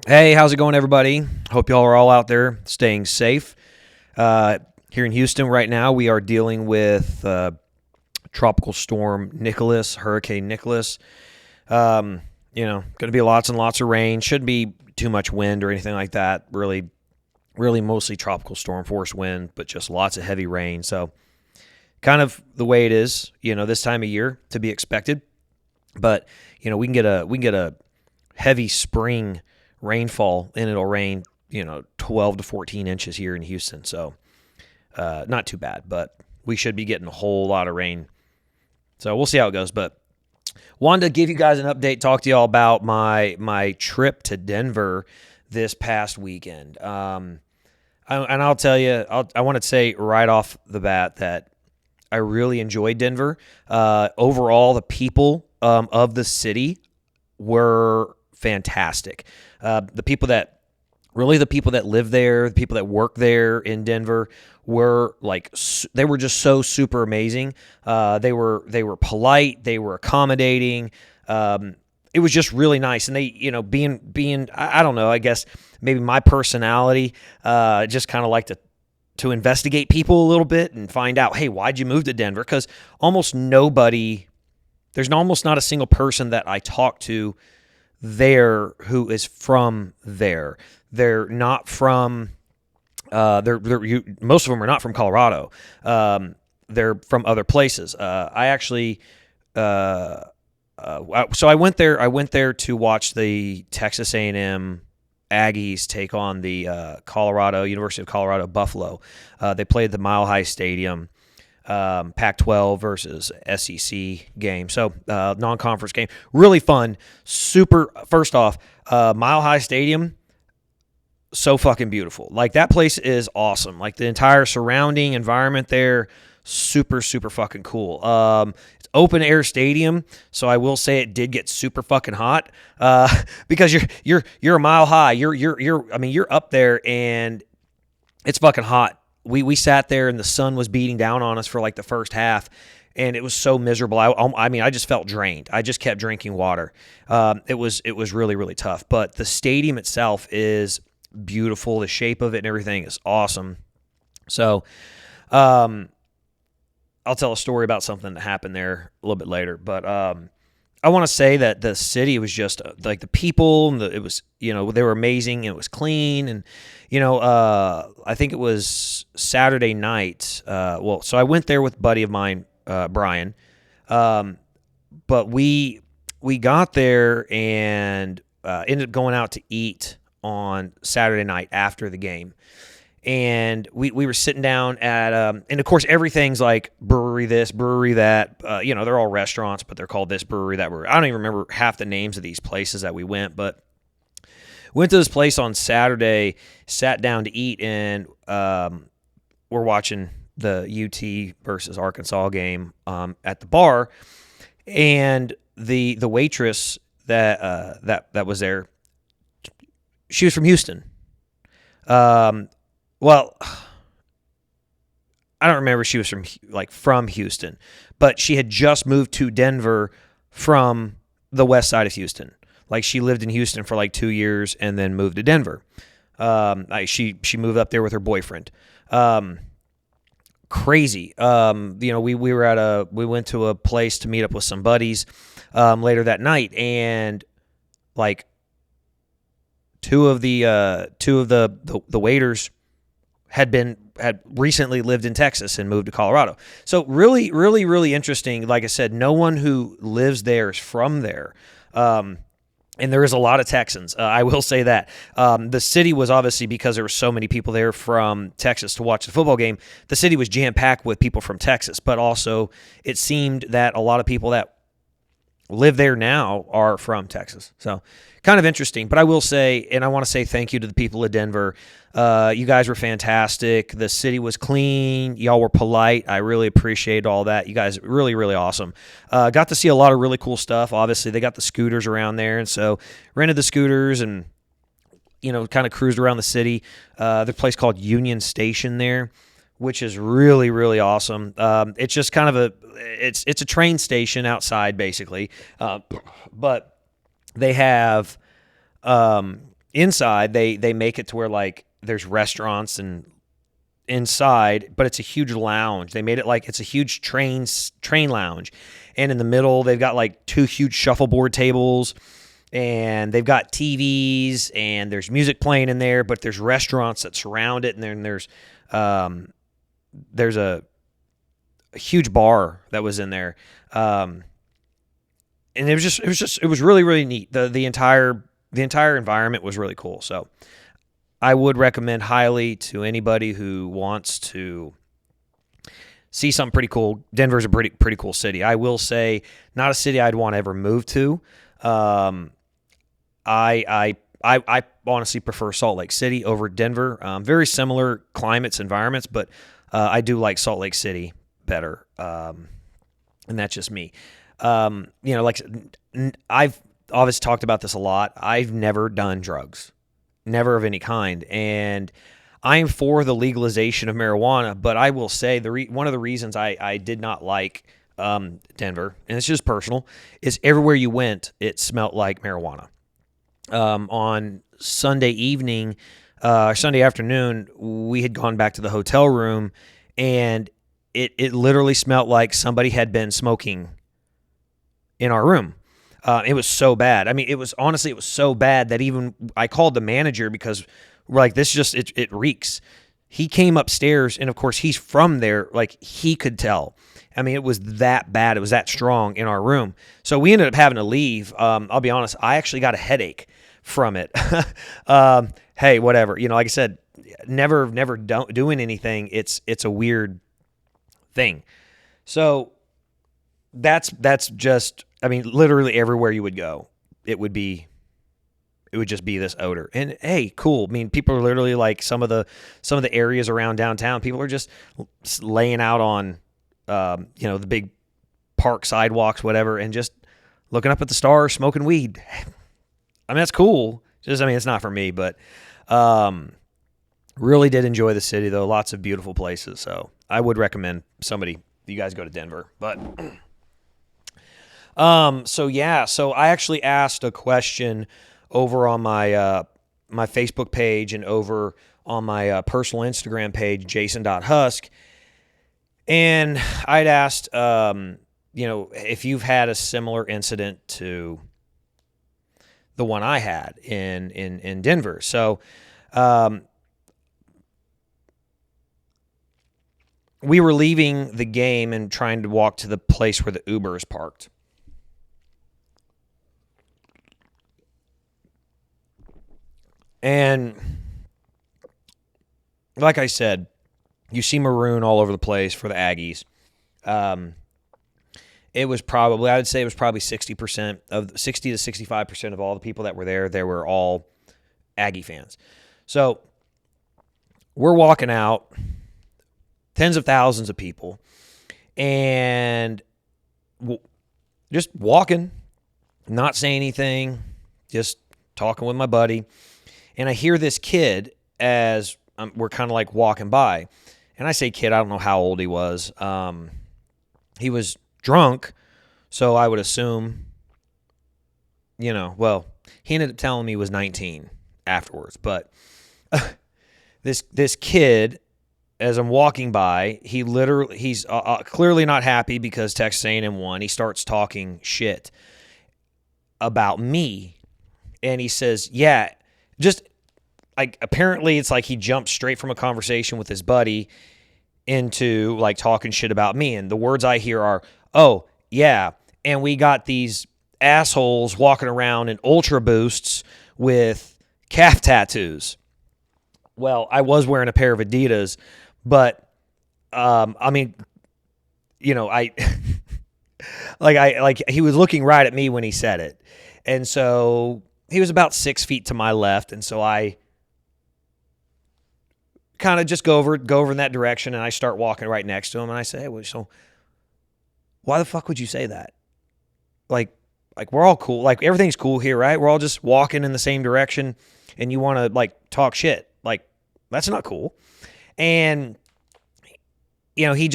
Hey, how's it going, everybody? Hope y'all are all out there staying safe. Here in Houston right now, we are dealing with Tropical Storm Nicholas, Hurricane Nicholas. Going to be lots and lots of rain. Shouldn't be too much wind or anything like that. Really mostly tropical storm force wind, but just lots of heavy rain. So kind of the way it is, this time of year to be expected. But we can get a heavy spring rainfall, and it'll rain 12 to 14 inches here in Houston. So not too bad, but we should be getting a whole lot of rain. So we'll see how it goes. But wanted to give you guys an update, talk to y'all about my trip to Denver this past weekend. And I'll tell you, I want to say right off the bat that I really enjoyed Denver. Overall, the people of the city were fantastic. The people that live there, the people that work there in Denver were they were just so super amazing. They were polite, they were accommodating. It was just really nice, and they, being I don't know, I guess maybe my personality, just kind of like to investigate people a little bit and find out, hey, why'd you move to Denver? Because there's almost not a single person that I talk to there who is from there. They're not from. Most of them are not from Colorado. They're from other places. So I went there. I went there to watch the Texas A&M Aggies take on the University of Colorado Buffalo. They played the Mile High Stadium. Pac-12 versus SEC game. So non-conference game. Really fun. Super. First off, Mile High Stadium, so fucking beautiful. Like, that place is awesome. Like, the entire surrounding environment there, super, super fucking cool. It's open air stadium, so I will say it did get super fucking hot because you're a mile high. You're up there and it's fucking hot. We sat there and the sun was beating down on us for like the first half, and it was so miserable. I just felt drained. I just kept drinking water. It was really, really tough. But the stadium itself is beautiful. The shape of it and everything is awesome. So I'll tell a story about something that happened there a little bit later. But I want to say that the city was just like the people, and it was, they were amazing. And it was clean. And, I think it was Saturday night. So I went there with a buddy of mine, Brian. But we got there and ended up going out to eat on Saturday night after the game. And we were sitting down at, and of course everything's like brewery this, brewery that, they're all restaurants, but they're called this brewery, that brewery. I don't even remember half the names of these places that we went, but went to this place on Saturday, sat down to eat, and we're watching the UT versus Arkansas game at the bar, and the waitress that was there, she was from Houston. Well, I don't remember if she was from Houston, but she had just moved to Denver from the west side of Houston. Like, she lived in Houston for like 2 years and then moved to Denver. She moved up there with her boyfriend. Crazy. We went to a place to meet up with some buddies later that night, and like two of the waiters had recently lived in Texas and moved to Colorado. So really, really, really interesting. Like I said, no one who lives there is from there. And there is a lot of Texans. I will say that. The city was, obviously, because there were so many people there from Texas to watch the football game, the city was jam-packed with people from Texas. But also, it seemed that a lot of people that live there now are from Texas. So kind of interesting. But I will say, and I want to say thank you to the people of Denver. You guys were fantastic. The city was clean. Y'all were polite. I really appreciate all that. You guys really, really awesome. Got to see a lot of really cool stuff. Obviously, they got the scooters around there, and so rented the scooters and, kind of cruised around the city. There's a place called Union Station there, which is really, really awesome. It's just kind of it's a train station outside, basically. But they have inside they make it to where like there's restaurants and inside, but it's a huge lounge. They made it like it's a huge train lounge, and in the middle they've got like two huge shuffleboard tables, and they've got TVs, and there's music playing in there, but there's restaurants that surround it, and then there's a huge bar that was in there, and it was really really neat. The entire environment was really cool. So I would recommend highly to anybody who wants to see something pretty cool. Denver's a pretty cool city. I will say, not a city I'd want to ever move to. I honestly prefer Salt Lake City over Denver. Very similar climates, environments, but I do like Salt Lake City better. And that's just me. Like I've obviously talked about this a lot. I've never done drugs, never of any kind, and I'm for the legalization of marijuana. But I will say one of the reasons I did not like Denver, and it's just personal, is everywhere you went, it smelled like marijuana. On Sunday evening, Sunday afternoon, we had gone back to the hotel room, and it literally smelled like somebody had been smoking in our room. It was so bad. I mean, it was so bad that even I called the manager because we're like, this just, it reeks. He came upstairs, and of course he's from there. Like, he could tell. I mean, it was that bad. It was that strong in our room. So we ended up having to leave. I'll be honest, I actually got a headache from it. Hey, whatever. Like I said, never doing anything. It's a weird thing. So that's just, I mean, literally everywhere you would go, it would just be this odor. And hey, cool. I mean, people are literally like some of the areas around downtown, people are just laying out on, the big park sidewalks, whatever, and just looking up at the stars, smoking weed. I mean, that's cool. It's not for me, but really did enjoy the city, though. Lots of beautiful places. So I would recommend you guys go to Denver. But so I actually asked a question over on my my Facebook page and over on my personal Instagram page, jason.husk. And I'd asked, if you've had a similar incident to the one I had in Denver. So we were leaving the game and trying to walk to the place where the Uber is parked. And like I said, you see maroon all over the place for the Aggies. I would say it was probably 60 to 65% of all the people that were there. They were all Aggie fans. So we're walking out, tens of thousands of people, and just walking, not saying anything, just talking with my buddy. And I hear this kid as we're kind of like walking by. And I say kid, I don't know how old he was. He was drunk, so I would assume, he ended up telling me he was 19 afterwards. But this kid, as I'm walking by, he's clearly not happy because Texas A&M won. He starts talking shit about me, and he says, yeah, just like apparently it's like he jumped straight from a conversation with his buddy into like talking shit about me. And the words I hear are, oh, yeah, and we got these assholes walking around in Ultra Boosts with calf tattoos. Well, I was wearing a pair of Adidas, but I mean, I he was looking right at me when he said it. And so he was about 6 feet to my left, and so I kind of just go over in that direction, and I start walking right next to him, and I say, hey, well, so why the fuck would you say that? Like we're all cool. Like, everything's cool here, right? We're all just walking in the same direction, and you want to, like, talk shit. Like, that's not cool. And, he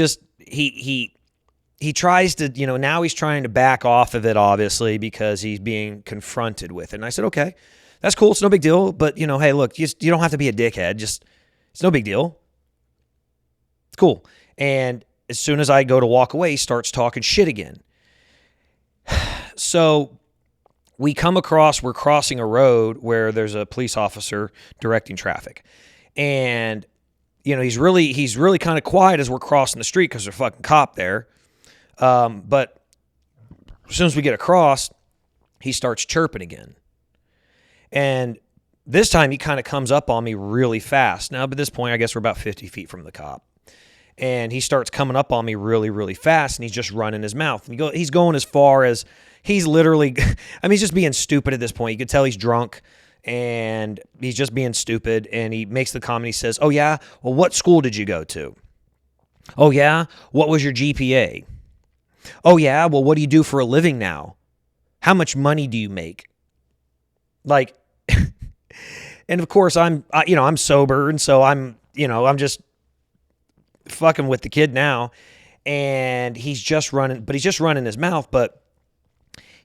tries to, now he's trying to back off of it, obviously, because he's being confronted with it. And I said, okay, That's cool. It's no big deal. But, hey, look, you don't have to be a dickhead. Just, it's no big deal. It's cool. And as soon as I go to walk away, he starts talking shit again. So we're crossing a road where there's a police officer directing traffic. And, he's really kind of quiet as we're crossing the street because there's a fucking cop there. But as soon as we get across, he starts chirping again. And this time he kind of comes up on me really fast. Now, at this point, I guess we're about 50 feet from the cop. And he starts coming up on me really, really fast, and he's just running his mouth. And he's going as far as he's literally, he's just being stupid at this point. You could tell he's drunk, and he's just being stupid. And he makes the comment, he says, "Oh, yeah? Well, what school did you go to? Oh, yeah? What was your GPA? Oh, yeah? Well, what do you do for a living now? How much money do you make?" Like, and of course, I'm sober, and so I'm just fucking with the kid now, and he's just running his mouth, but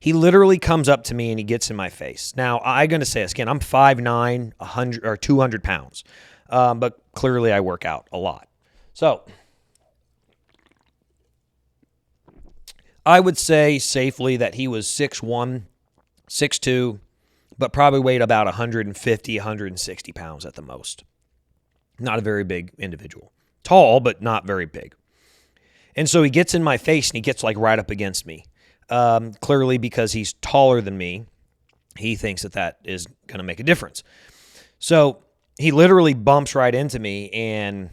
he literally comes up to me and he gets in my face. Now, I'm going to say this again, I'm 5'9", 100 or 200 pounds, but clearly I work out a lot. So I would say safely that he was 6'1", 6'2", but probably weighed about 150, 160 pounds at the most. Not a very big individual. Tall, but not very big. And so he gets in my face and he gets like right up against me. Clearly because he's taller than me, he thinks that is going to make a difference. So he literally bumps right into me, and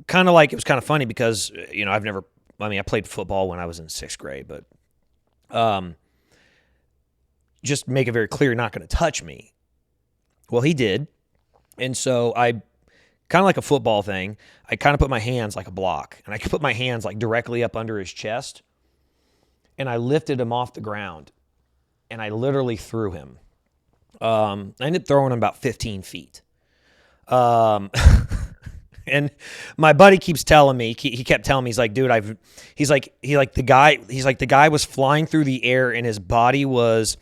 kind of like, it was kind of funny because, I played football when I was in 6th grade, but just make it very clear, you're not going to touch me. Well, he did. And so I, kind of like a football thing, I kind of put my hands like a block, and I could put my hands like directly up under his chest, and I lifted him off the ground, and I literally threw him. I ended up throwing him about 15 feet. And my buddy keeps telling me, he kept telling me, he's like, dude, the guy was flying through the air and his body was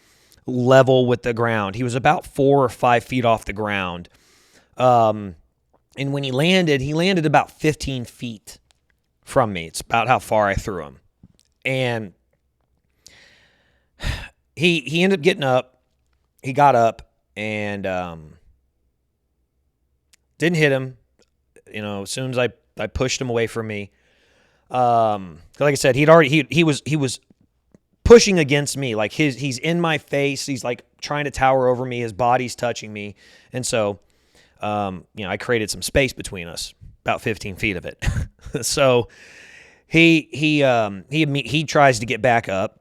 level with the ground. He was about 4 or 5 feet off the ground. And when he landed about 15 feet from me. It's about how far I threw him. And he ended up getting up. He got up and didn't hit him. As soon as I pushed him away from me. Like I said, he was pushing against me. Like he's in my face. He's like trying to tower over me. His body's touching me. And so I created some space between us, about 15 feet of it. So he tries to get back up,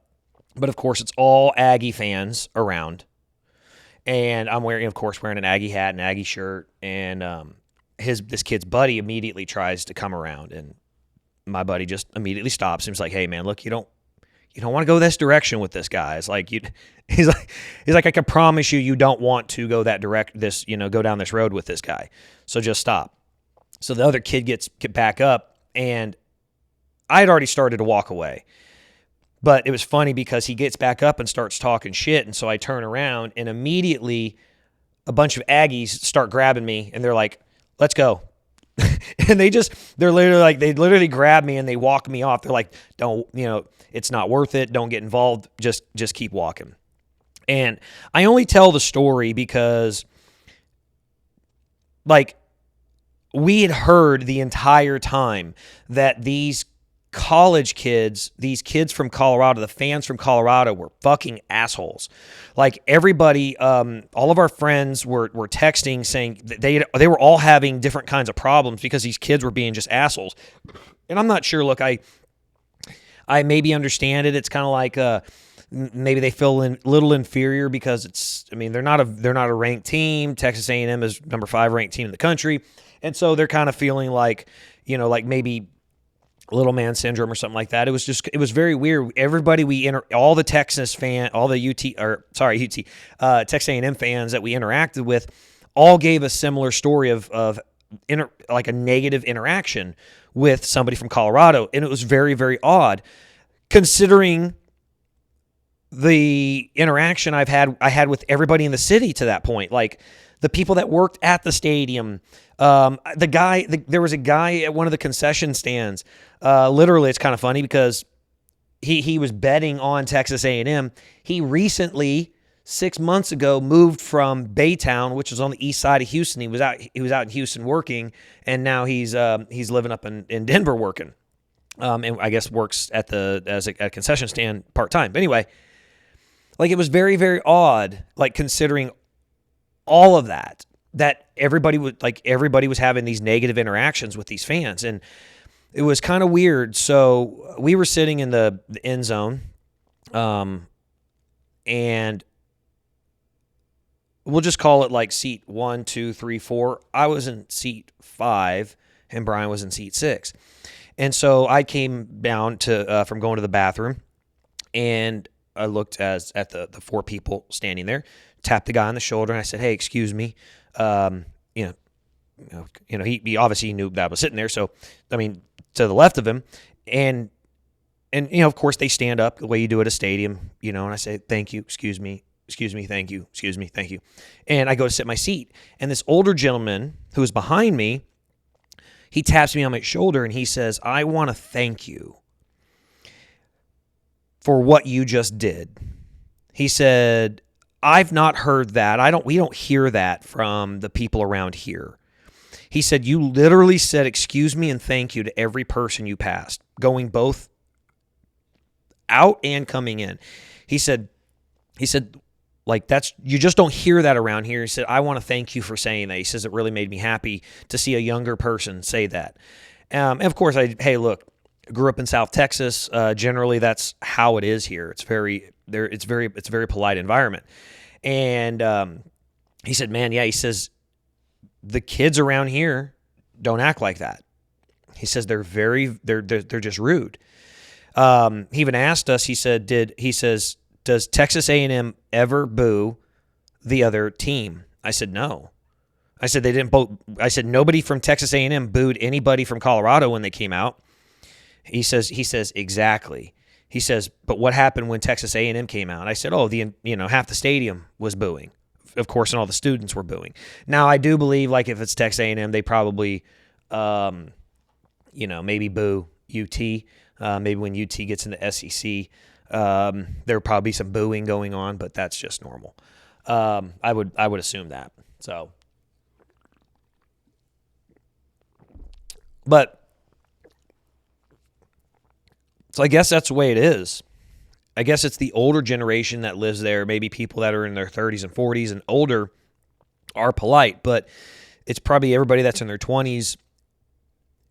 but of course it's all Aggie fans around, and I'm wearing an Aggie hat and Aggie shirt, and this kid's buddy immediately tries to come around, and my buddy just immediately stops him. He's like, "Hey man, look, you don't want to go this direction with this guy." It's like he's like, "I can promise you don't want to go that go down this road with this guy. So just stop." So the other kid get back up, and I had already started to walk away. But it was funny because he gets back up and starts talking shit, and so I turn around, and immediately a bunch of Aggies start grabbing me, and they're like, "Let's go." And they literally grab me and they walk me off. They're like, "Don't, it's not worth it. Don't get involved. Just keep walking." And I only tell the story because, like, we had heard the entire time that these college kids, these kids from Colorado, the fans from Colorado were fucking assholes. Like everybody, all of our friends were texting saying that they were all having different kinds of problems because these kids were being just assholes. And I'm not sure. Look, I maybe understand it. It's kind of like maybe they feel a little inferior because they're not a ranked team. Texas A&M is number 5 ranked team in the country, and so they're kind of feeling like like maybe little man syndrome or something like that. It was very weird. Everybody all the Texas Texas A&M fans that we interacted with all gave a similar story of like a negative interaction with somebody from Colorado. And it was very, very odd considering the interaction I had with everybody in the city to that point, like the people that worked at the stadium. There was a guy at one of the concession stands. Literally, it's kind of funny because he was betting on Texas A&M. He recently, 6 months ago, moved from Baytown, which is on the east side of Houston. He was out in Houston working, and now he's living up in Denver working. And I guess works at a concession stand part time. But anyway, like it was very, very odd, like considering all of that everybody was having these negative interactions with these fans, and it was kind of weird. So we were sitting in the end zone, and we'll just call it like seat 1, 2, 3, 4. I was in seat 5, and Brian was in seat 6. And so I came down from going to the bathroom, and I looked at the 4 people standing there, tapped the guy on the shoulder, and I said, "Hey, excuse me." He obviously knew that I was sitting there. So, I mean, to the left of him, and of course they stand up the way you do at a stadium, and I say, "Thank you, excuse me, thank you, excuse me, thank you," and I go to sit in my seat, and this older gentleman who was behind me, he taps me on my shoulder and he says, "I want to thank you for what you just did." He said, "I've not heard that. We don't hear that from the people around here." He said, "You literally said excuse me and thank you to every person you passed, going both out and coming in." He said, like you just don't hear that around here. He said, "I want to thank you for saying that." He says, "It really made me happy to see a younger person say that." And of course, hey, look, grew up in South Texas. Generally, that's how it is here. It's a very polite environment. And he said, "Man, yeah." He says, "The kids around here don't act like that." He says they're just rude. He even asked us. He says, "Does Texas A&M ever boo the other team?" I said, "No." I said, "They didn't boo." I said, "Nobody from Texas A&M booed anybody from Colorado when they came out." He says, "Exactly." He says, "But what happened when Texas A&M came out?" I said, "Oh, half the stadium was booing, of course, and all the students were booing." Now, I do believe, like, if it's Texas A&M, they probably, maybe boo UT. Maybe when UT gets in the SEC, there'll probably be some booing going on, but that's just normal. I would assume that. So, I guess that's the way it is. I guess it's the older generation that lives there. Maybe people that are in their 30s and 40s and older are polite, but it's probably everybody that's in their 20s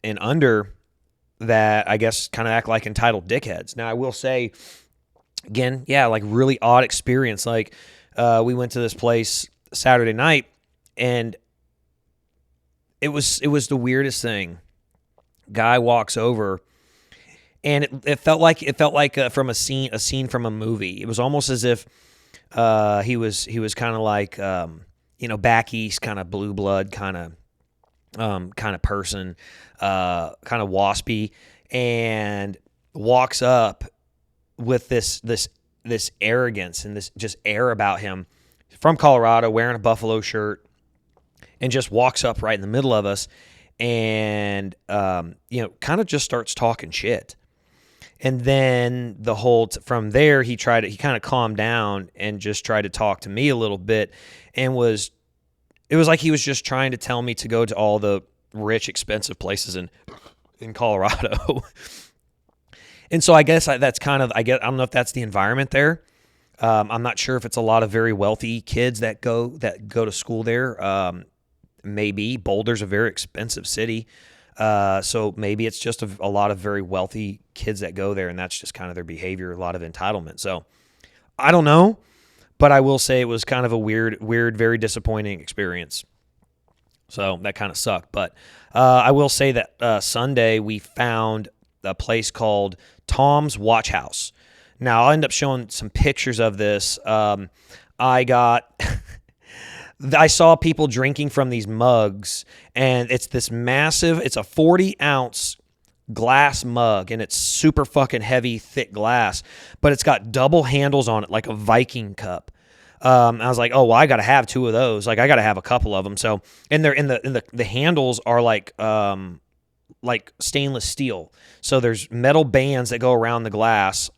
and under that, I guess, kind of act like entitled dickheads. Now, I will say, again, yeah, like really odd experience. Like we went to this place Saturday night, and it was the weirdest thing. Guy walks over, and it felt like from a scene from a movie. It was almost as if he was kind of like back east, kind of blue blood, kind of person, kind of waspy, and walks up with this arrogance and this just air about him, from Colorado, wearing a Buffalo shirt, and just walks up right in the middle of us, and kind of just starts talking shit. And then from there, he kind of calmed down and just tried to talk to me a little bit, and it was like he was just trying to tell me to go to all the rich, expensive places in Colorado. And so I guess that's kind of, I don't know if that's the environment there. I'm not sure if it's a lot of very wealthy kids that go to school there. Maybe Boulder's a very expensive city. So maybe it's just a lot of very wealthy kids that go there, and that's just kind of their behavior, a lot of entitlement. So I don't know, but I will say it was kind of a weird, very disappointing experience. So that kind of sucked. But I will say that Sunday we found a place called Tom's Watch House. Now, I'll end up showing some pictures of this. I saw people drinking from these mugs, and it's this massive, it's a 40-ounce glass mug, and it's super fucking heavy, thick glass, but it's got double handles on it like a Viking cup. I was like, oh, well, I got to have two of those. Like, I got to have a couple of them. So, and they're in the handles are like stainless steel. So there's metal bands that go around the glass.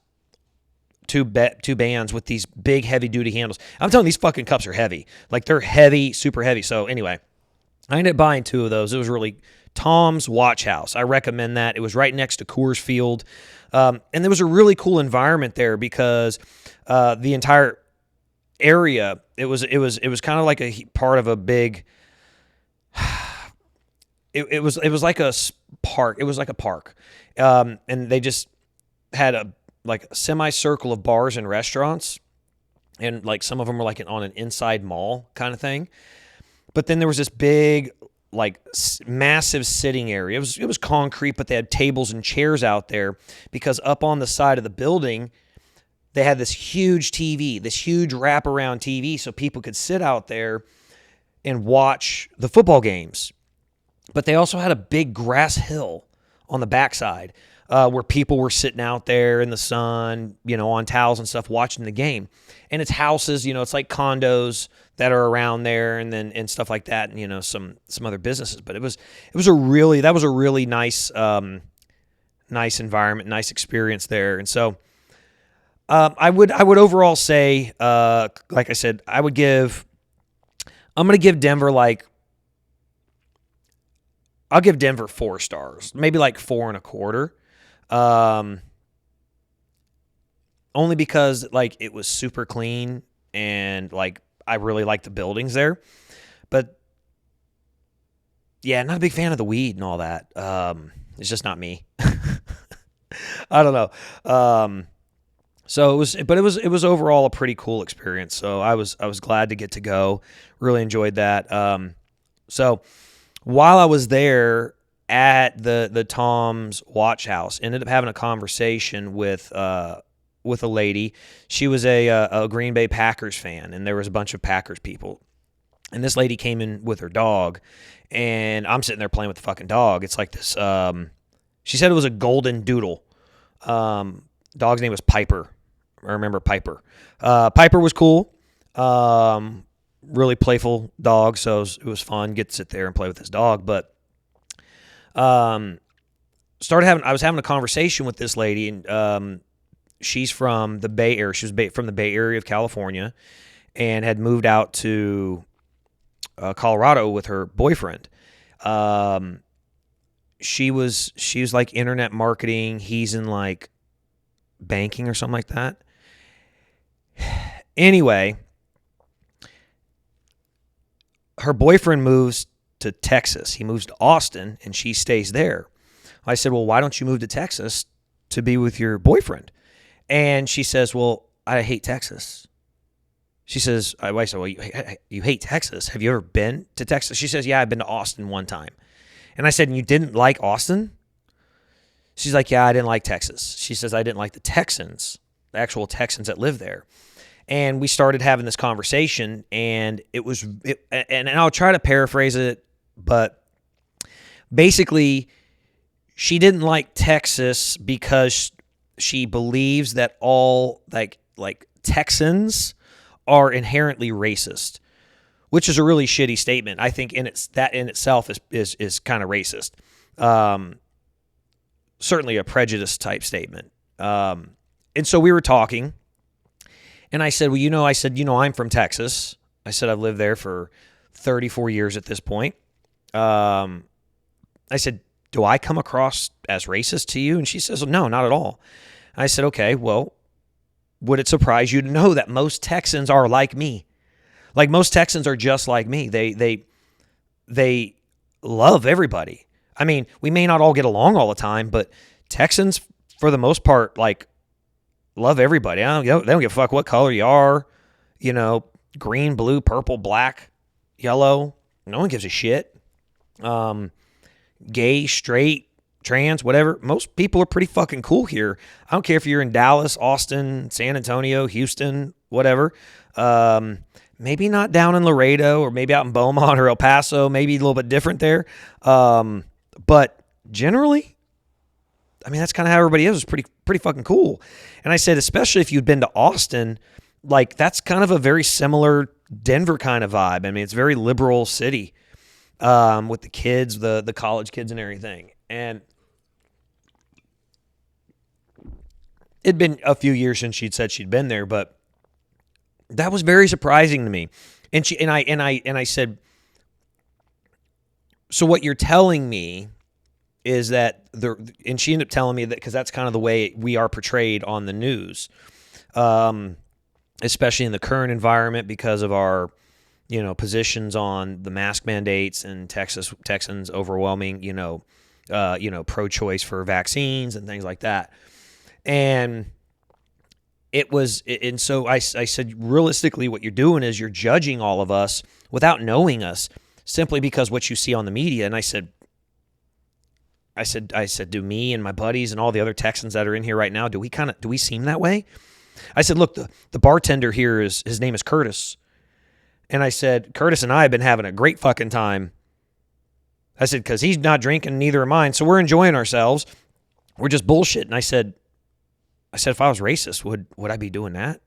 Two bands with these big heavy duty handles. I'm telling you, these fucking cups are heavy. Like, they're heavy, super heavy. So anyway, I ended up buying two of those. It was really Tom's Watch House. I recommend that. It was right next to Coors Field. And there was a really cool environment there because the entire area, it was kind of like a part of a big it was like a park. It was like a park. And they just had a semicircle of bars and restaurants, and like some of them were like on an inside mall kind of thing. But then there was this big, like, massive sitting area. It was concrete, but they had tables and chairs out there because up on the side of the building, they had this huge TV, this huge wraparound TV, so people could sit out there and watch the football games. But they also had a big grass hill on the backside where people were sitting out there in the sun, on towels and stuff, watching the game. And it's houses, it's like condos that are around there, and stuff like that, and some other businesses. But that was a really nice nice environment, nice experience there. And so I would overall say, like I said, I'm gonna give Denver I'll give Denver 4 stars, maybe like 4.25. Only because it was super clean, and I really like the buildings there. But yeah, not a big fan of the weed and all that. It's just not me. I don't know. So it was overall a pretty cool experience. So I was glad to get to go. Really enjoyed that. So while I was there at the Tom's Watch House, ended up having a conversation with a lady. She was a Green Bay Packers fan, and there was a bunch of Packers people. And this lady came in with her dog, and I'm sitting there playing with the fucking dog. It's like this. She said it was a golden doodle. Dog's name was Piper. I remember Piper. Piper was cool. Really playful dog, so it was fun. Get to sit there and play with this dog. But I was having a conversation with this lady, and she's from the Bay Area. She was from the Bay Area of California, and had moved out to Colorado with her boyfriend. She was like internet marketing. He's in like banking or something like that. Anyway, her boyfriend moves to Texas. He moves to Austin, and she stays there. I said, well, why don't you move to Texas to be with your boyfriend? And she says, well, I hate Texas. She says, I said, well, you hate Texas. Have you ever been to Texas? She says, yeah, I've been to Austin one time. And I said, and you didn't like Austin? She's like, yeah, I didn't like Texas. She says, I didn't like the Texans, the actual Texans that live there. And we started having this conversation, and and I'll try to paraphrase it, but basically she didn't like Texas because she believes that all like Texans are inherently racist, which is a really shitty statement. I think that in itself is kind of racist. Certainly a prejudice type statement. And so we were talking, and I said, well, I'm from Texas. I said, I've lived there for 34 years at this point. I said, do I come across as racist to you? And she says, well, no, not at all. I said, okay, well, would it surprise you to know that most Texans are like me? Like, most Texans are just like me. They love everybody. I mean, we may not all get along all the time, but Texans, for the most part, love everybody. They don't give a fuck what color you are, green, blue, purple, black, yellow. No one gives a shit. Gay, straight, trans, whatever. Most people are pretty fucking cool here. I don't care if you're in Dallas, Austin, San Antonio, Houston, whatever. Maybe not down in Laredo, or maybe out in Beaumont or El Paso. Maybe a little bit different there. But generally, I mean, that's kind of how everybody is. It's pretty fucking cool. And I said, especially if you'd been to Austin, like that's kind of a very similar Denver kind of vibe. I mean, it's a very liberal city with the kids, the college kids and everything. And it'd been a few years since she'd said she'd been there, but that was very surprising to me. And I said, so what you're telling me is that and she ended up telling me that because that's kind of the way we are portrayed on the news, especially in the current environment because of our, positions on the mask mandates and Texans overwhelming, pro-choice for vaccines and things like that. And so I said, realistically, what you're doing is you're judging all of us without knowing us simply because what you see on the media. And I said, do me and my buddies and all the other Texans that are in here right now, do we seem that way? I said, look, the bartender here his name is Curtis. And I said, Curtis and I have been having a great fucking time. I said, because he's not drinking, neither am I. So we're enjoying ourselves. We're just bullshitting. I said, if I was racist, would I be doing that?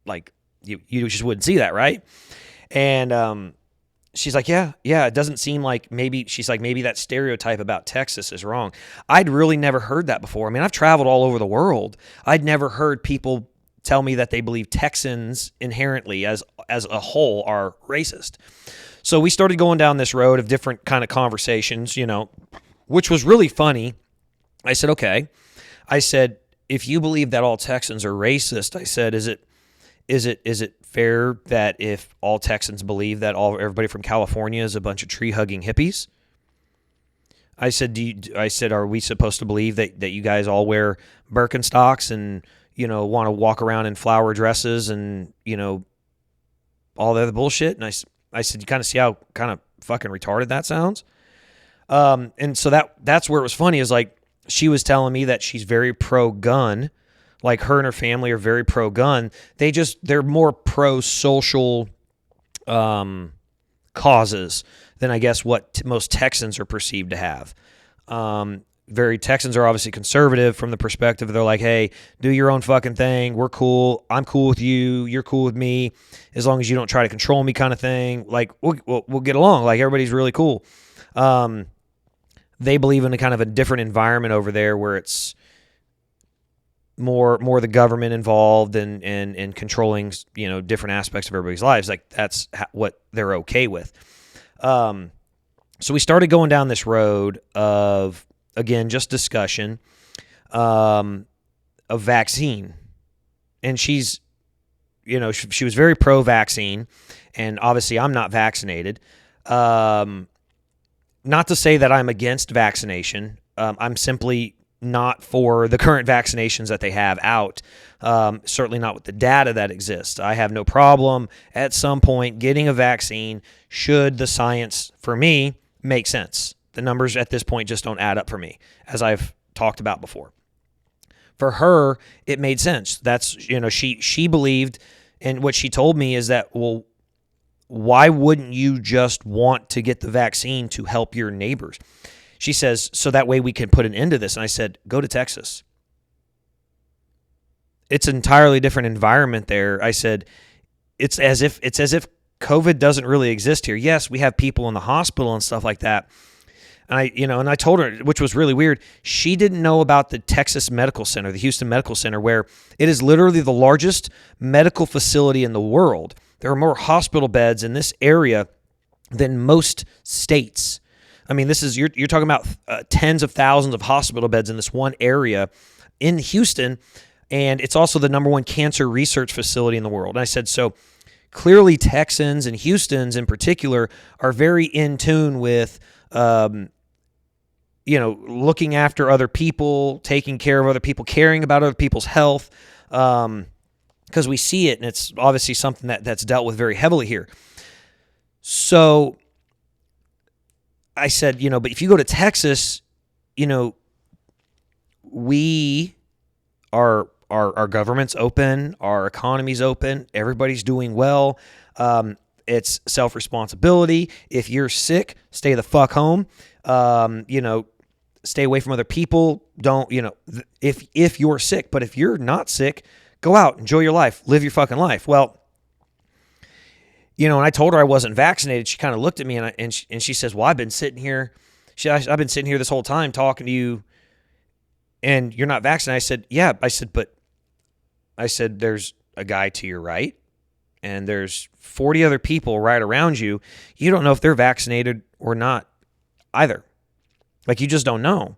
Like, you just wouldn't see that, right? And she's like, yeah, it doesn't seem like maybe that stereotype about Texas is wrong. I'd really never heard that before. I mean, I've traveled all over the world. I'd never heard people tell me that they believe Texans inherently as a whole are racist. So we started going down this road of different kind of conversations, which was really funny. I said, okay. I said, if you believe that all Texans are racist, I said, is it fair that if all Texans believe that everybody from California is a bunch of tree-hugging hippies? I said, are we supposed to believe that you guys all wear Birkenstocks and, want to walk around in flower dresses and, all the other bullshit? And I said, you kind of see how kind of fucking retarded that sounds? And so that's where it was funny is like, she was telling me that she's very pro-gun, like her and her family are very pro-gun. They're more pro-social causes than I guess what most Texans are perceived to have. Texans are obviously conservative from the perspective. They're like, hey, do your own fucking thing. We're cool. I'm cool with you. You're cool with me. As long as you don't try to control me kind of thing. Like, we'll get along. Like, everybody's really cool. They believe in a kind of a different environment over there where it's more the government involved and controlling, different aspects of everybody's lives. Like that's what they're okay with. So we started going down this road of, again, just discussion of vaccine. And she's, she was very pro-vaccine, and obviously I'm not vaccinated. Not to say that I'm against vaccination. I'm simply not for the current vaccinations that they have out. Certainly not with the data that exists. I have no problem at some point getting a vaccine should the science, for me, make sense. The numbers at this point just don't add up for me, as I've talked about before. For her, it made sense. That's, she believed, and what she told me is that, well, why wouldn't you just want to get the vaccine to help your neighbors? She says, so that way we can put an end to this. And I said, go to Texas. It's an entirely different environment there. I said, it's as if COVID doesn't really exist here. Yes, we have people in the hospital and stuff like that. And I told her, which was really weird, she didn't know about the Texas Medical Center, the Houston Medical Center, where it is literally the largest medical facility in the world. There are more hospital beds in this area than most states. I mean, you're talking about tens of thousands of hospital beds in this one area in Houston, and it's also the number one cancer research facility in the world. And I said, so clearly Texans and Houstons in particular are very in tune with, looking after other people, taking care of other people, caring about other people's health. Because we see it, and it's obviously something that's dealt with very heavily here. So I said, but if you go to Texas, we our government's open, our economy's open, everybody's doing well. It's self-responsibility. If you're sick, stay the fuck home. stay away from other people. Don't, if you're sick, but if you're not sick, go out, enjoy your life, live your fucking life. Well, and I told her I wasn't vaccinated. She kind of looked at me and she says, well, I've been sitting here. I've been sitting here this whole time talking to you and you're not vaccinated. I said, yeah. I said, there's a guy to your right and there's 40 other people right around you. You don't know if they're vaccinated or not either. Like, you just don't know.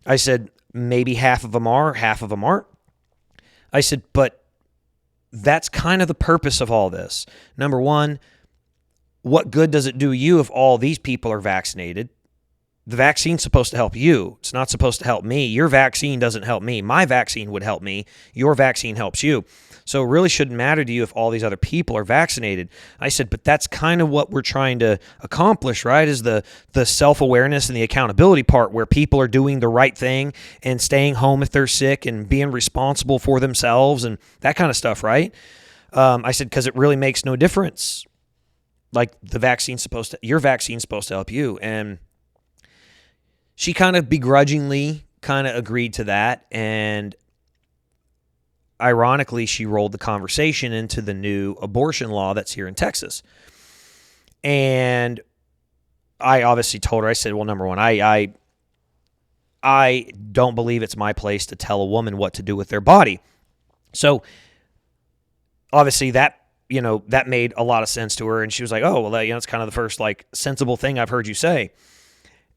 I said, maybe half of them are, half of them aren't. I said, but that's kind of the purpose of all this. Number one, what good does it do you if all these people are vaccinated? The vaccine's supposed to help you. It's not supposed to help me. Your vaccine doesn't help me. My vaccine would help me. Your vaccine helps you. So it really shouldn't matter to you if all these other people are vaccinated. I said, but that's kind of what we're trying to accomplish, right? Is the self-awareness and the accountability part where people are doing the right thing and staying home if they're sick and being responsible for themselves and that kind of stuff, right? I said, because it really makes no difference. Like, your vaccine's supposed to help you. And she kind of begrudgingly kind of agreed to that. And ironically, she rolled the conversation into the new abortion law that's here in Texas. And I obviously told her, I said, well, number one, I don't believe it's my place to tell a woman what to do with their body. So obviously that made a lot of sense to her. And she was like, oh, well, it's kind of the first sensible thing I've heard you say.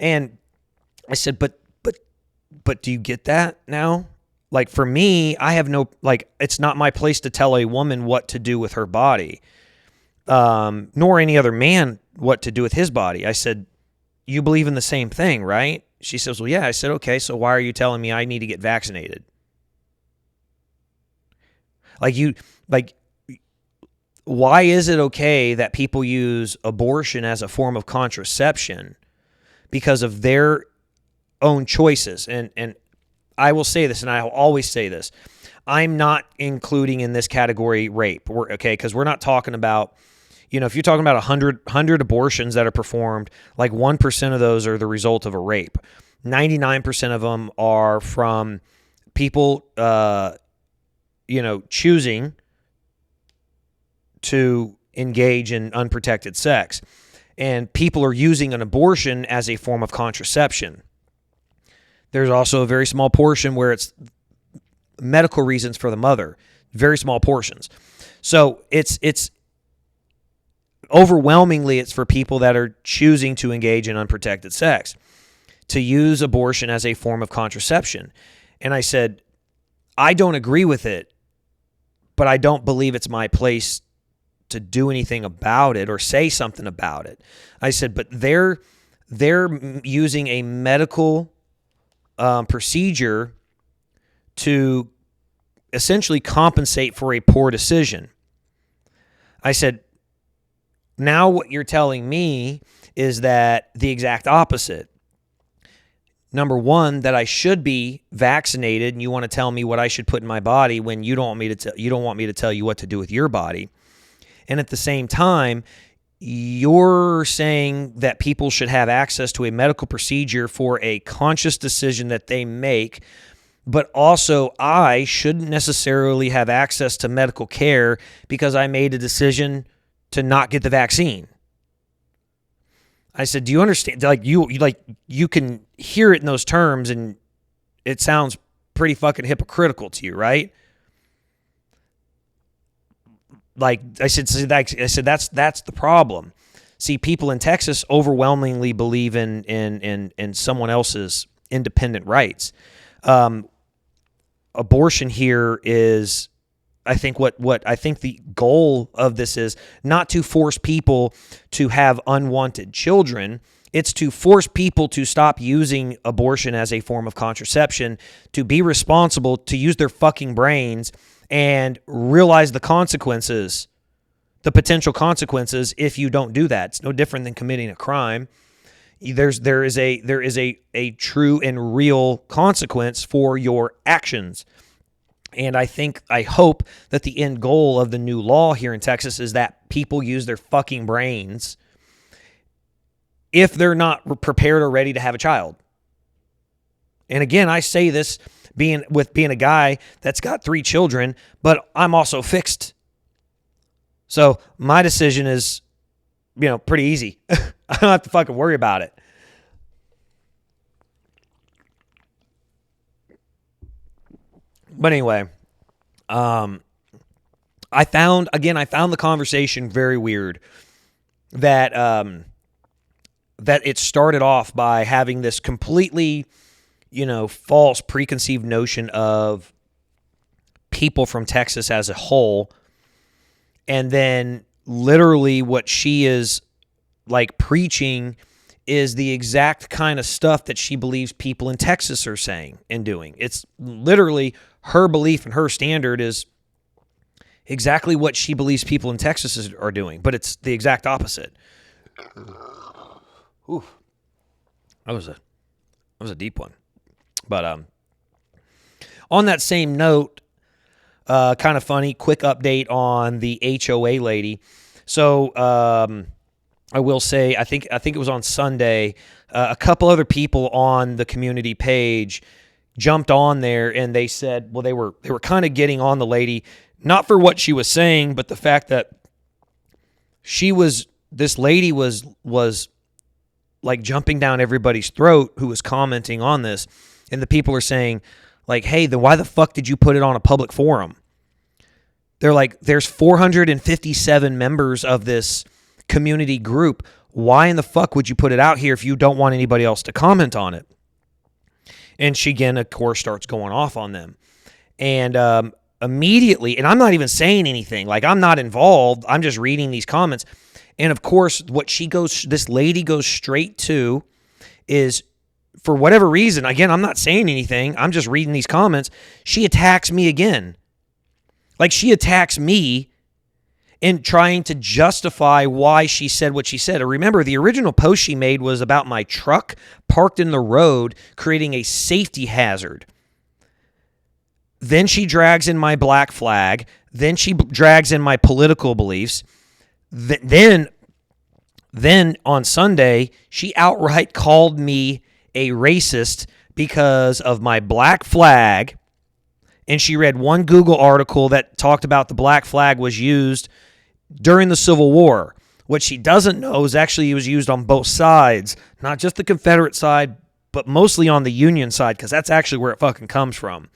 And I said, but do you get that now? Like, for me, I have it's not my place to tell a woman what to do with her body, nor any other man what to do with his body. I said, you believe in the same thing, right? She says, well, yeah. I said, okay, so why are you telling me I need to get vaccinated? Why is it okay that people use abortion as a form of contraception because of their own choices? And I will say this, and I will always say this. I'm not including in this category rape, okay? Because we're not talking about, if you're talking about 100 abortions that are performed, 1% of those are the result of a rape. 99% of them are from people, choosing to engage in unprotected sex. And people are using an abortion as a form of contraception. There's also a very small portion where it's medical reasons for the mother, very small portions. So it's overwhelmingly, it's for people that are choosing to engage in unprotected sex, to use abortion as a form of contraception. And I said, I don't agree with it, but I don't believe it's my place to do anything about it or say something about it. I said, but they're using a medical procedure to essentially compensate for a poor decision. I said, now what you're telling me is that the exact opposite. Number one, that I should be vaccinated, and you want to tell me what I should put in my body when you don't want me to tell you what to do with your body. And at the same time, you're saying that people should have access to a medical procedure for a conscious decision that they make, but also I shouldn't necessarily have access to medical care because I made a decision to not get the vaccine. I said, do you understand? You can hear it in those terms and it sounds pretty fucking hypocritical to you, right? I said that's the problem. See, people in Texas overwhelmingly believe in someone else's independent rights. Abortion here is, I think what I think the goal of this is not to force people to have unwanted children. It's to force people to stop using abortion as a form of contraception, to be responsible, to use their fucking brains and realize the consequences, the potential consequences if you don't do that. It's no different than committing a crime. There is a true and real consequence for your actions. And I hope that the end goal of the new law here in Texas is that people use their fucking brains if they're not prepared or ready to have a child. And again, I say this being a guy that's got 3 children, but I'm also fixed. So my decision is, pretty easy. I don't have to fucking worry about it. But anyway, I found the conversation very weird that that it started off by having this completely, false preconceived notion of people from Texas as a whole. And then literally what she is like preaching is the exact kind of stuff that she believes people in Texas are saying and doing. It's literally her belief and her standard is exactly what she believes people in Texas are doing, but it's the exact opposite. Ooh, that was a deep one. But on that same note, kind of funny, quick update on the HOA lady. So I will say, I think it was on Sunday, a couple other people on the community page jumped on there and they said, well, they were kind of getting on the lady, not for what she was saying, but the fact that this lady was like jumping down everybody's throat who was commenting on this. And the people are saying like, hey, then why the fuck did you put it on a public forum? They're like, there's 457 members of this community group. Why in the fuck would you put it out here if you don't want anybody else to comment on it? And she again, of course, starts going off on them. And immediately, and I'm not even saying anything, like I'm not involved, I'm just reading these comments. And of course, this lady goes straight to is, for whatever reason, again, I'm not saying anything, I'm just reading these comments, she attacks me again. Like she attacks me in trying to justify why she said what she said. Remember, the original post she made was about my truck parked in the road, creating a safety hazard. Then she drags in my black flag. Then she drags in my political beliefs. Then on Sunday, she outright called me a racist because of my black flag. And she read one Google article that talked about the black flag was used during the Civil War. What she doesn't know is actually it was used on both sides, not just the Confederate side, but mostly on the Union side, because that's actually where it fucking comes from.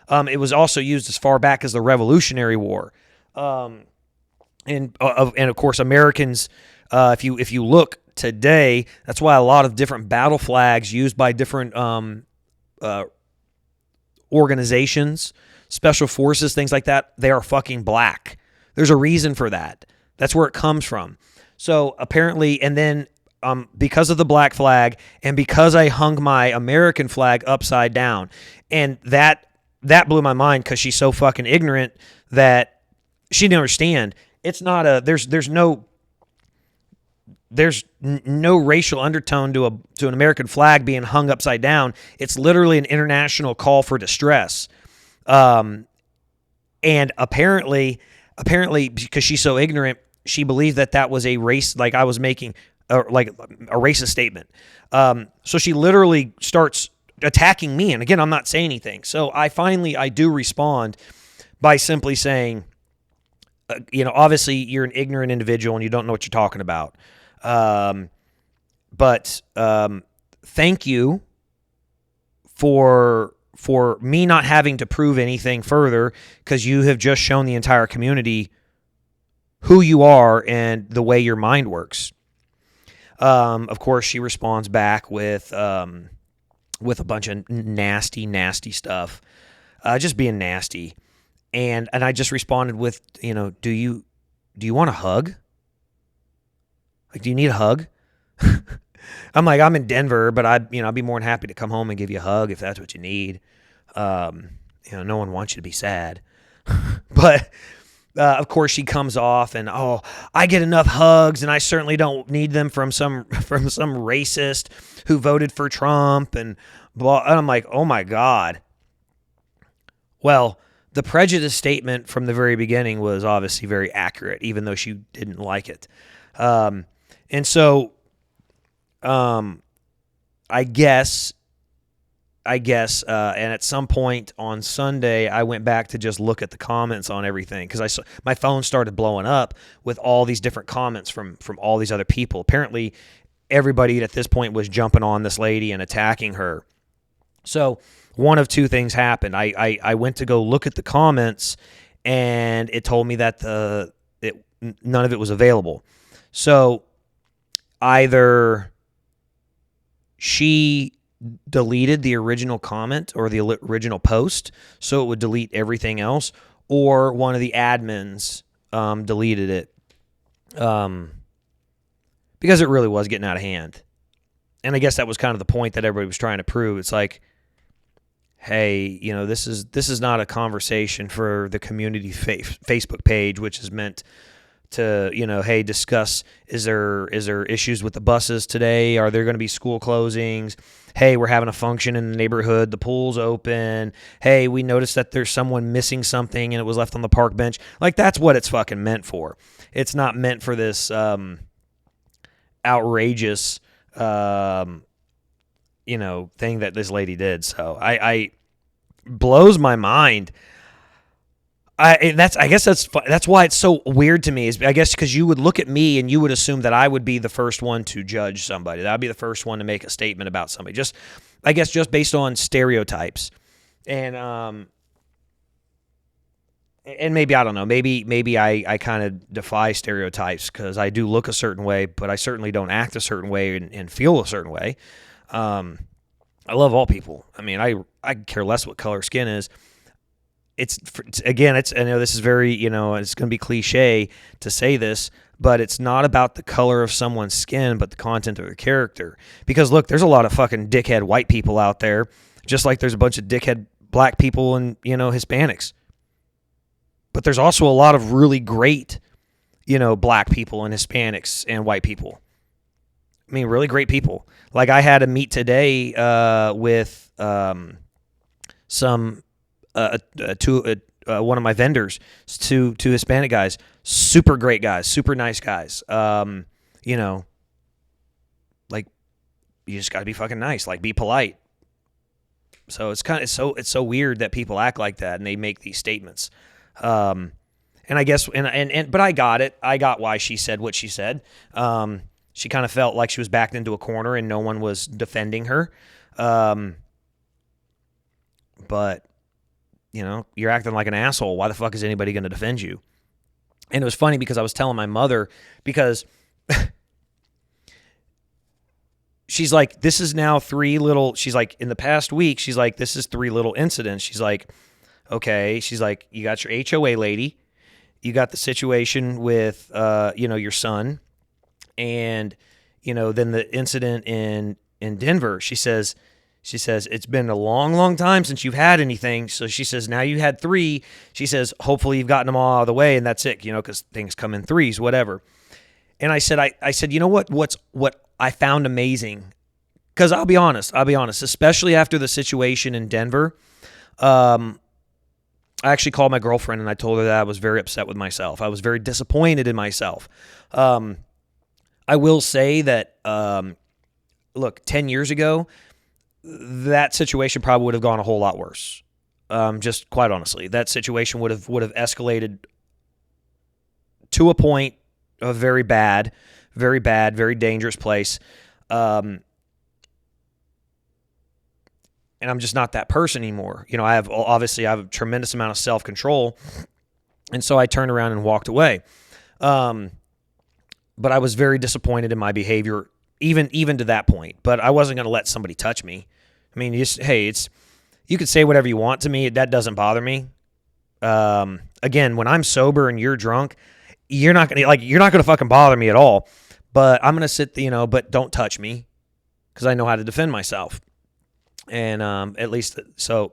It was also used as far back as the Revolutionary War. And of course, Americans, if you look today, that's why a lot of different battle flags used by different organizations, special forces, things like that, they are fucking black. There's a reason for that. That's where it comes from. So apparently, and then because of the black flag and because I hung my American flag upside down, and that blew my mind because she's so fucking ignorant that she didn't understand. It's not there's no racial undertone to an American flag being hung upside down. It's literally an international call for distress. And apparently because she's so ignorant, she believed that was a race, like I was making like a racist statement. So she literally starts attacking me. And again, I'm not saying anything. So I do respond by simply saying, obviously you're an ignorant individual and you don't know what you're talking about. But thank you for me not having to prove anything further, because you have just shown the entire community who you are and the way your mind works. Of course, she responds back with a bunch of nasty stuff, just being nasty. And I just responded with, do you want a hug? Like, do you need a hug? I'm like, I'm in Denver, but I'd be more than happy to come home and give you a hug if that's what you need. No one wants you to be sad. But of course she comes off and, I get enough hugs and I certainly don't need them from some racist who voted for Trump and blah. And I'm like, oh my God. Well, the prejudice statement from the very beginning was obviously very accurate, even though she didn't like it. And so, I guess I guess, and at some point on Sunday, I went back to just look at the comments on everything because my phone started blowing up with all these different comments from all these other people. Apparently, everybody at this point was jumping on this lady and attacking her. So one of two things happened. I went to go look at the comments, and it told me that none of it was available. So either she deleted the original comment or the original post, so it would delete everything else, or one of the admins deleted it because it really was getting out of hand. And I guess that was kind of the point that everybody was trying to prove. It's like, hey, this is not a conversation for the community Facebook page, which is meant to, hey, discuss, is there issues with the buses today? Are there going to be school closings? Hey, we're having a function in the neighborhood. The pool's open. Hey, we noticed that there's someone missing something and it was left on the park bench. Like, that's what it's fucking meant for. It's not meant for this outrageous, thing that this lady did. So I blows my mind. I guess that's why it's so weird to me, is I guess because you would look at me and you would assume that I would be the first one to judge somebody. That would be the first one to make a statement about somebody. Just based on stereotypes. And maybe, I don't know, maybe I kind of defy stereotypes because I do look a certain way, but I certainly don't act a certain way and feel a certain way. I love all people. I mean, I care less what color skin is. I know this is very, it's going to be cliche to say this, but it's not about the color of someone's skin, but the content of their character. Because look, there's a lot of fucking dickhead white people out there, just like there's a bunch of dickhead black people and, Hispanics. But there's also a lot of really great, black people and Hispanics and white people. I mean, really great people. Like, I had a meet today with one of my vendors, two Hispanic guys, super great guys, super nice guys. Like, you just got to be fucking nice, like, be polite. So it's so weird that people act like that and they make these statements. And I guess, but I got it. I got why she said what she said. She kind of felt like she was backed into a corner and no one was defending her. But you're acting like an asshole. Why the fuck is anybody going to defend you? And it was funny because I was telling my mother, because she's like, this is now she's like, in the past week, she's like, this is 3 little incidents. She's like, okay. She's like, you got your HOA lady. You got the situation with, your son. And, then the incident in Denver. She says, it's been a long, long time since you've had anything. So she says, now you had 3. She says, hopefully you've gotten them all out of the way and that's it, because things come in 3s, whatever. And I said, you know what I found amazing? Because I'll be honest, especially after the situation in Denver, I actually called my girlfriend and I told her that I was very upset with myself. I was very disappointed in myself. I will say that, look, 10 years ago, that situation probably would have gone a whole lot worse. Just quite honestly, that situation would have escalated to a point of very bad, very dangerous place. And I'm just not that person anymore. I have a tremendous amount of self-control. And so I turned around and walked away. But I was very disappointed in my behavior, even to that point. But I wasn't going to let somebody touch me. I mean, you could say whatever you want to me. That doesn't bother me. Again, when I'm sober and you're drunk, you're not going to fucking bother me at all. But I'm going to sit, but don't touch me because I know how to defend myself. And at least, so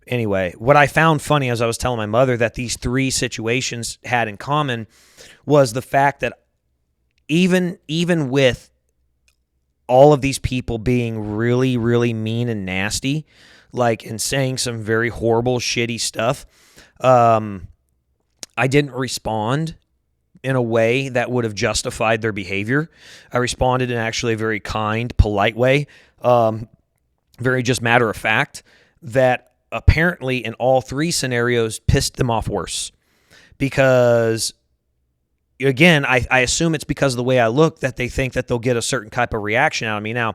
anyway, what I found funny as I was telling my mother that these 3 situations had in common was the fact that even with all of these people being really, really mean and nasty, like, and saying some very horrible, shitty stuff, I didn't respond in a way that would have justified their behavior. I responded in actually a very kind, polite way. very just matter of fact, that apparently in all three scenarios pissed them off worse. Because, again, I assume it's because of the way I look that they think that they'll get a certain type of reaction out of me. Now,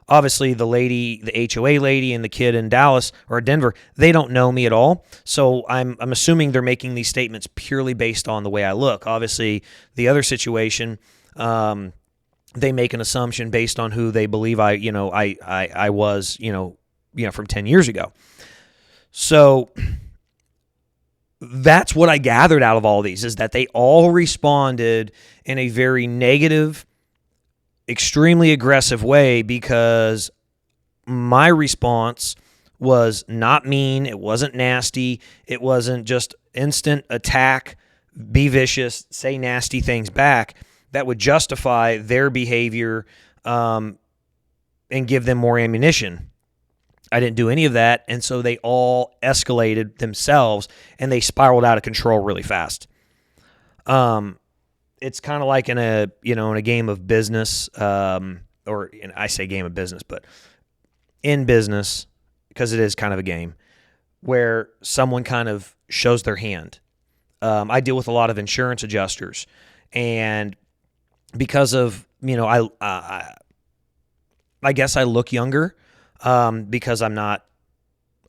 obviously, the lady, the HOA lady, and the kid in Dallas or Denver, they don't know me at all. So I'm assuming they're making these statements purely based on the way I look. Obviously, the other situation, they make an assumption based on who they believe I was, from 10 years ago. So that's what I gathered out of all these, is that they all responded in a very negative, extremely aggressive way, because my response was not mean. It wasn't nasty. It wasn't just instant attack, be vicious, say nasty things back that would justify their behavior and give them more ammunition. I didn't do any of that, and so they all escalated themselves, and they spiraled out of control really fast. It's kind of like in a game of business, I say game of business, but in business, because it is kind of a game, where someone kind of shows their hand. I deal with a lot of insurance adjusters, and because of, I guess I look younger because I'm not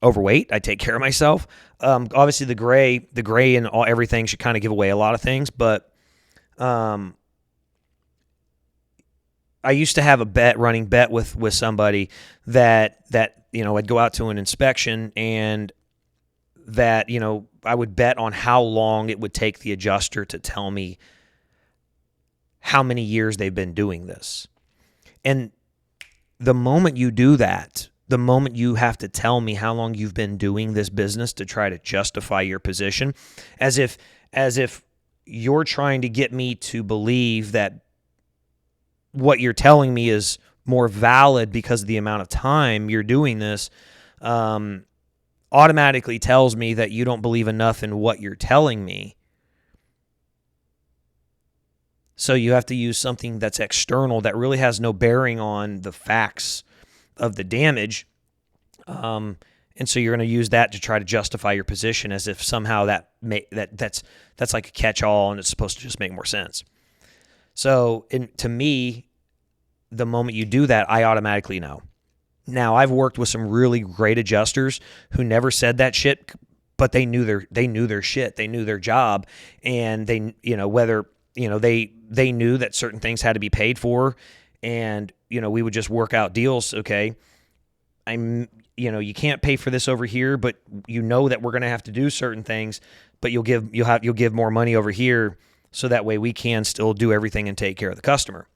overweight. I take care of myself. Obviously, the gray and everything should kind of give away a lot of things, but I used to have a running bet with somebody that I'd go out to an inspection, and that I would bet on how long it would take the adjuster to tell me how many years they've been doing this. And the moment you do that, the moment you have to tell me how long you've been doing this business to try to justify your position, as if you're trying to get me to believe that what you're telling me is more valid because of the amount of time you're doing this, automatically tells me that you don't believe enough in what you're telling me. So you have to use something that's external, that really has no bearing on the facts of the damage. And so you're going to use that to try to justify your position, as if somehow that's like a catch-all and it's supposed to just make more sense. So to me, the moment you do that, I automatically know. Now, I've worked with some really great adjusters who never said that shit, but they knew their shit. They knew their job, and they knew that certain things had to be paid for, and we would just work out deals. Okay, you can't pay for this over here, but that we're going to have to do certain things, but you'll give more money over here, so that way we can still do everything and take care of the customer.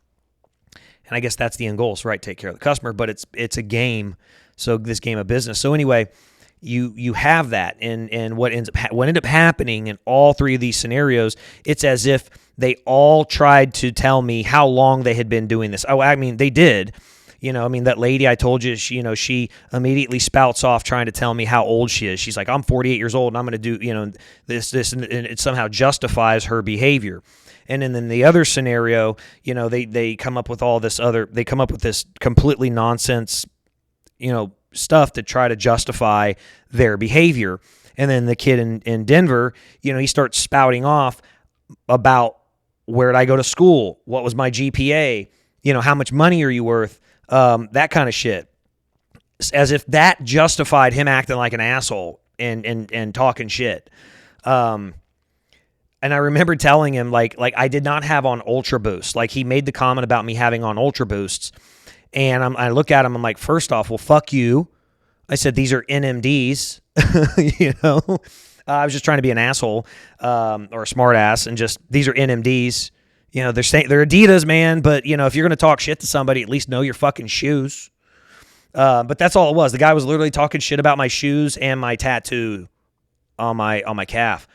And I guess that's the end goal, so right, take care of the customer, but it's a game, so this game of business. So anyway, you have that, and what ended up happening in all three of these scenarios, it's as if they all tried to tell me how long they had been doing this. Oh, I mean, they did. That lady I told you, she immediately spouts off trying to tell me how old she is. She's like, I'm 48 years old, and I'm going to do, this, and it somehow justifies her behavior. And then in the other scenario, they come up with they come up with this completely nonsense, stuff to try to justify their behavior. And then the kid in Denver, he starts spouting off about, where did I go to school? What was my GPA? How much money are you worth? That kind of shit. As if that justified him acting like an asshole and talking shit. And I remember telling him, like I did not have on Ultra Boost. Like, he made the comment about me having on Ultra Boosts. And I look at him, I'm like, first off, well, fuck you. I said, these are NMDs, I was just trying to be an asshole, or a smart ass, and just, these are NMDs. They're saying they're Adidas, man, but if you're going to talk shit to somebody, at least know your fucking shoes. But that's all it was. The guy was literally talking shit about my shoes and my tattoo on my calf,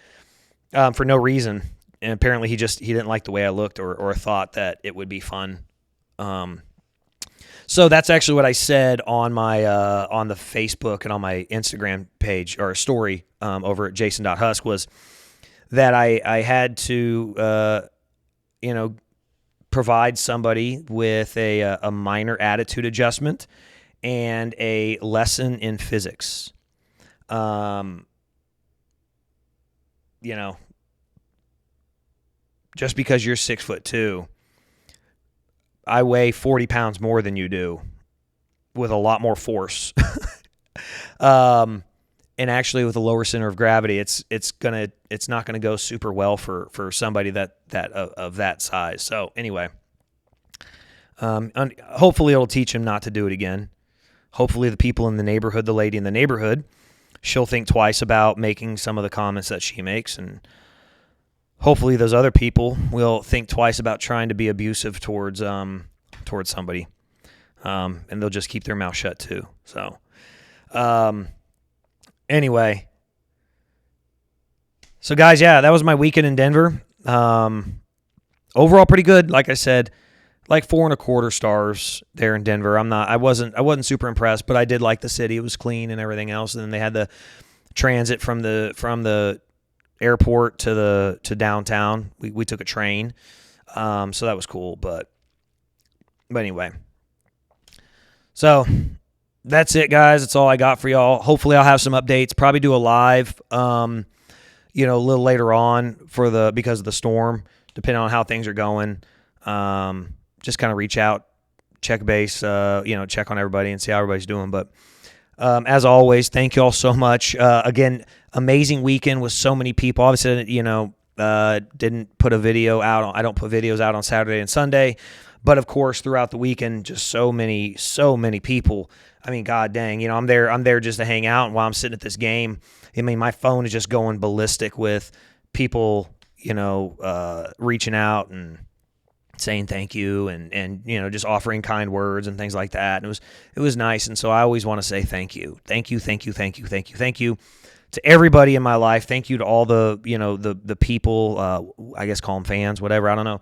for no reason. And apparently he didn't like the way I looked, or thought that it would be fun. So that's actually what I said on my on the Facebook and on my Instagram page, or story, over at jason.husk, was that I had to provide somebody with a minor attitude adjustment, and a lesson in physics. You know, just because you're 6'2", I weigh 40 pounds more than you do with a lot more force. And actually with a lower center of gravity, it's not gonna go super well for somebody that of that size. So anyway, hopefully it'll teach him not to do it again. Hopefully the people in the neighborhood, the lady in the neighborhood, she'll think twice about making some of the comments that she makes, and hopefully those other people will think twice about trying to be abusive towards somebody, and they'll just keep their mouth shut too. So, anyway, so guys, yeah, that was my weekend in Denver. Overall, pretty good. Like I said, like 4.25 stars there in Denver. I wasn't super impressed, but I did like the city. It was clean and everything else. And then they had the transit from the airport to downtown. We took a train, so that was cool. But anyway, so that's it, guys. That's all I got for y'all. Hopefully, I'll have some updates. Probably do a live, a little later on because of the storm, depending on how things are going. Just kind of reach out, check base, check on everybody and see how everybody's doing. But as always, thank you all so much. Again, amazing weekend with so many people. Obviously, didn't put a video out. I don't put videos out on Saturday and Sunday, but of course, throughout the weekend, just so many people. I mean, god dang, I'm there just to hang out. And while I'm sitting at this game, I mean, my phone is just going ballistic with people, reaching out and saying thank you and just offering kind words and things like that. And it was nice. And so I always want to say thank you to everybody in my life. Thank you to all the the people, I guess call them fans, whatever, I don't know,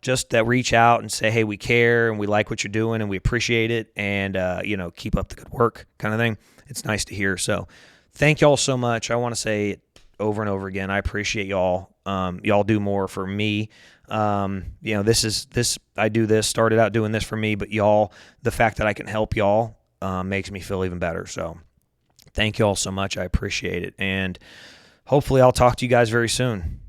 just that reach out and say, hey, we care and we like what you're doing and we appreciate it, and keep up the good work, kind of thing. It's nice to hear. So thank y'all so much. I want to say it over and over again. I appreciate y'all. Y'all do more for me. I started out doing this for me, but y'all, the fact that I can help y'all, makes me feel even better. So thank y'all so much. I appreciate it. And hopefully I'll talk to you guys very soon.